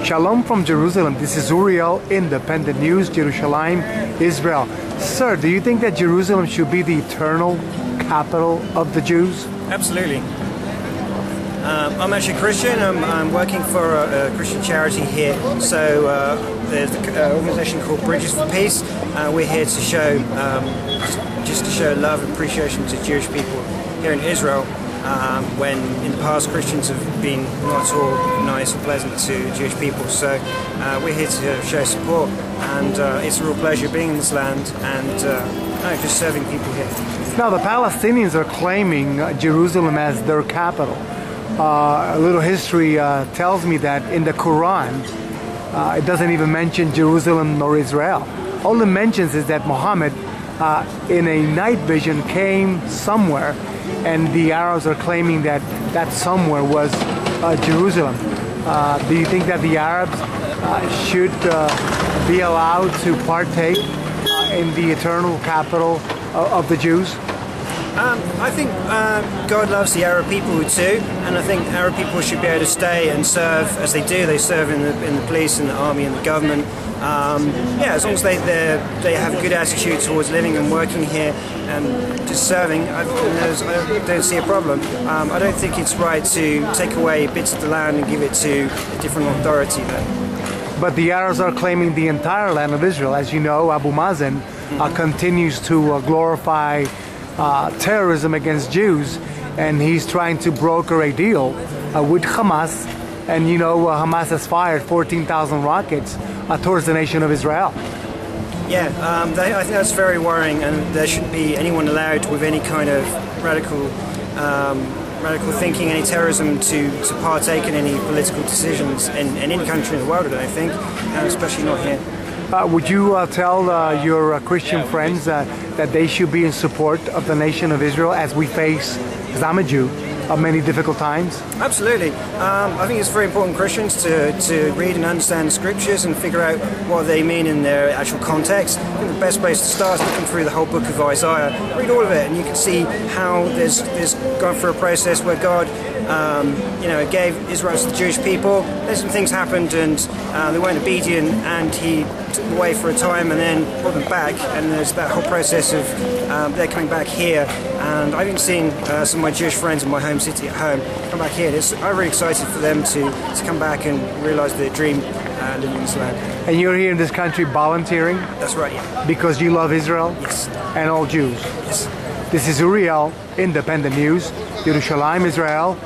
Shalom from Jerusalem. This is Uriel, Independent News, Jerusalem, Israel. Sir, do you think that Jerusalem should be the eternal capital of the Jews? Absolutely. I'm actually Christian. I'm working for a Christian charity here. So there's an organization called Bridges for Peace. We're here to show, just to show love and appreciation to Jewish people here in Israel. When in the past Christians have been not at all nice and pleasant to Jewish people. So we're here to show support, and it's a real pleasure being in this land and just serving people here. Now the Palestinians are claiming Jerusalem as their capital. A little history tells me that in the Quran it doesn't even mention Jerusalem nor Israel. All it mentions is that Muhammad in a night vision came somewhere, and the Arabs are claiming that that somewhere was Jerusalem. Do you think that the Arabs should be allowed to partake in the eternal capital of the Jews? I think God loves the Arab people too, and I think Arab people should be able to stay and serve as they do. They serve in the police and the army and the government. Yeah, as long as they have a good attitude towards living and working here and just serving, I don't see a problem. I don't think it's right to take away bits of the land and give it to a different authority though. But the Arabs are claiming the entire land of Israel. As you know, Abu Mazen continues to glorify terrorism against Jews, and he's trying to broker a deal with Hamas, and you know Hamas has fired 14,000 rockets towards the nation of Israel. Yeah, I think that's very worrying, and there shouldn't be anyone allowed with any kind of radical thinking, any terrorism to partake in any political decisions in any country in the world, I don't think, especially not here. Would you tell your Christian friends that they should be in support of the nation of Israel as we face, because I'm a Jew, many difficult times? Absolutely. I think it's very important Christians to read and understand the scriptures and figure out what they mean in their actual context. I think the best place to start is looking through the whole book of Isaiah. Read all of it, and you can see how there's gone through a process where God gave Israel to the Jewish people. Then some things happened and they weren't obedient, and he took them away for a time and then brought them back, and there's that whole process of they're coming back here. And I've even seen some of my Jewish friends in my home city at home come back here. I'm really excited for them to come back and realise their dream living in this land. And you're here in this country volunteering? That's right, yeah. Because you love Israel? Yes. And all Jews? Yes. This is Uriel, Independent News, Jerusalem, Israel.